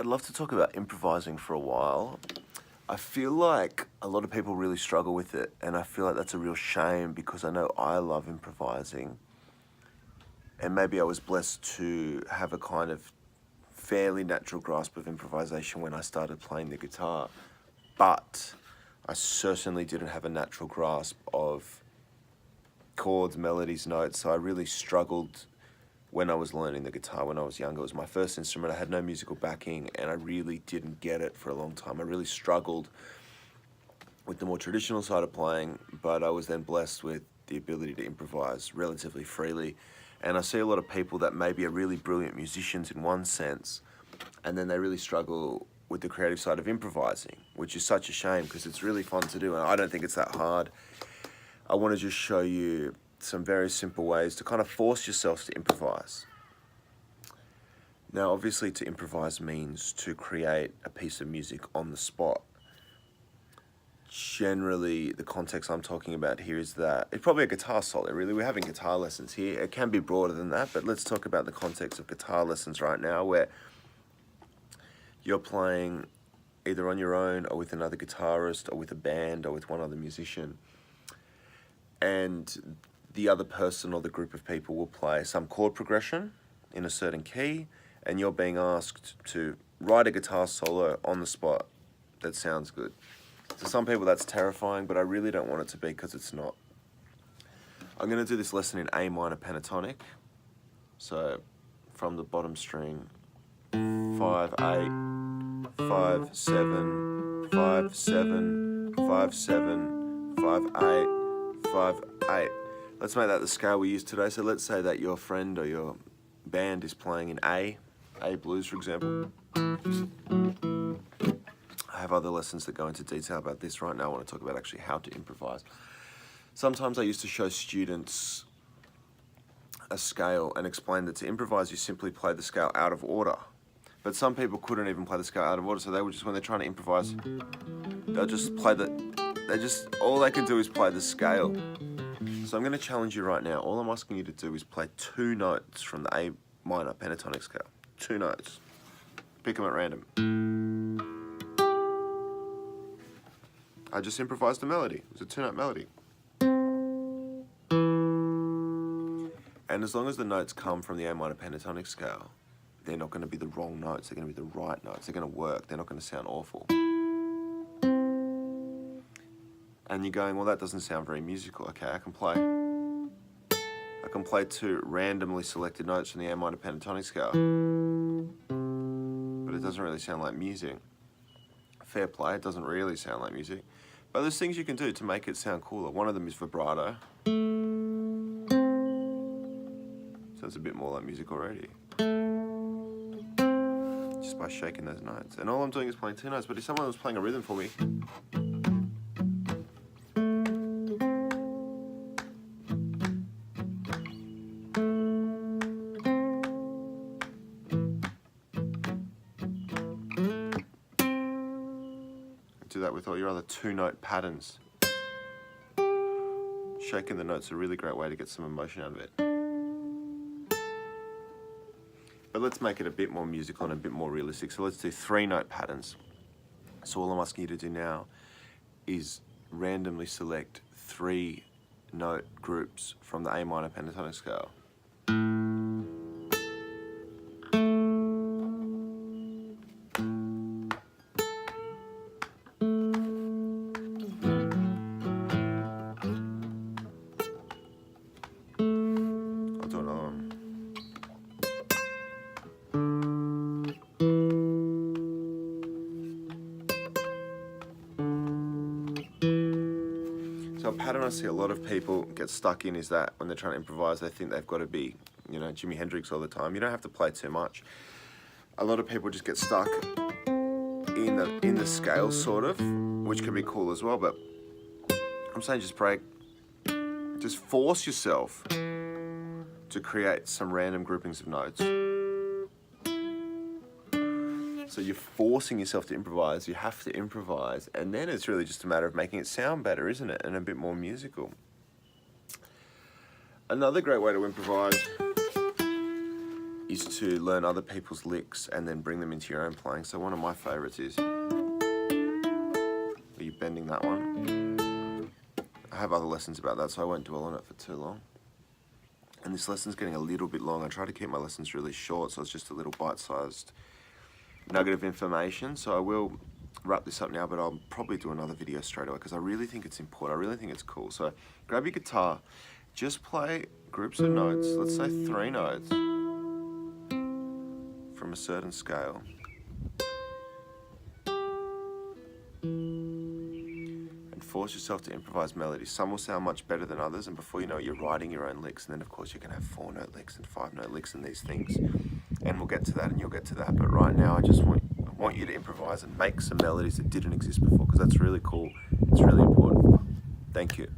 I'd love to talk about improvising for a while. I feel like a lot of people really struggle with it, and I feel like that's a real shame because I know I love improvising. And maybe I was blessed to have a kind of fairly natural grasp of improvisation when I started playing the guitar, but I certainly didn't have a natural grasp of chords, melodies, notes, so I really struggled when I was learning the guitar when I was younger. It was my first instrument. I had no musical backing, and I really didn't get it for a long time. I really struggled with the more traditional side of playing, but I was then blessed with the ability to improvise relatively freely. And I see a lot of people that maybe are really brilliant musicians in one sense, and then they really struggle with the creative side of improvising, which is such a shame because it's really fun to do, and I don't think it's that hard. I want to just show you some very simple ways to kind of force yourself to improvise. Now, obviously, to improvise means to create a piece of music on the spot. Generally, the context I'm talking about here is that it's probably a guitar solo, really. We're having guitar lessons here. It can be broader than that, but let's talk about the context of guitar lessons right now, where you're playing either on your own or with another guitarist or with a band or with one other musician. And the other person or the group of people will play some chord progression in a certain key, and you're being asked to write a guitar solo on the spot that sounds good. To some people that's terrifying, but I really don't want it to be because it's not. I'm going to do this lesson in A minor pentatonic. So from the bottom string, 5, 8, 5, 7, 5, 7, 5, 7, 5, 8, 5, 8. Let's make that the scale we use today. So let's say that your friend or your band is playing in A blues, for example. I have other lessons that go into detail about this. Right now I want to talk about actually how to improvise. Sometimes I used to show students a scale and explain that to improvise you simply play the scale out of order. But some people couldn't even play the scale out of order, so they would just, when they're trying to improvise, they'll just play all they can do is play the scale. So I'm going to challenge you right now. All I'm asking you to do is play 2 notes from the A minor pentatonic scale. 2 notes. Pick them at random. I just improvised a melody. It was a 2-note melody. And as long as the notes come from the A minor pentatonic scale, they're not going to be the wrong notes. They're going to be the right notes. They're going to work. They're not going to sound awful. And you're going, well, that doesn't sound very musical. Okay, I can play 2 randomly selected notes from the A minor pentatonic scale, but it doesn't really sound like music. Fair play, it doesn't really sound like music. But there's things you can do to make it sound cooler. One of them is vibrato. Sounds a bit more like music already. Just by shaking those notes. And all I'm doing is playing 2 notes, but if someone was playing a rhythm for me, do that with all your other 2-note patterns. Shaking the notes is a really great way to get some emotion out of it. But let's make it a bit more musical and a bit more realistic. So let's do 3-note patterns. So all I'm asking you to do now is randomly select 3-note groups from the A minor pentatonic scale. I'll do another one. So a pattern I see a lot of people get stuck in is that when they're trying to improvise, they think they've got to be, Jimi Hendrix all the time. You don't have to play too much. A lot of people just get stuck in the scale, sort of, which can be cool as well, but I'm saying just force yourself to create some random groupings of notes. So you're forcing yourself to improvise, you have to improvise, and then it's really just a matter of making it sound better, isn't it? And a bit more musical. Another great way to improvise is used to learn other people's licks and then bring them into your own playing. So one of my favorites is, are you bending that one? I have other lessons about that, so I won't dwell on it for too long. And this lesson's getting a little bit long. I try to keep my lessons really short, so it's just a little bite-sized nugget of information. So I will wrap this up now, but I'll probably do another video straight away because I really think it's important. I really think it's cool. So grab your guitar, just play groups of notes. Let's say 3 notes from a certain scale. And force yourself to improvise melodies. Some will sound much better than others, and before you know it, you're writing your own licks. And then of course you can have 4-note licks and 5-note licks and these things. And we'll get to that and you'll get to that. But right now I just want you to improvise and make some melodies that didn't exist before, because that's really cool. It's really important. Thank you.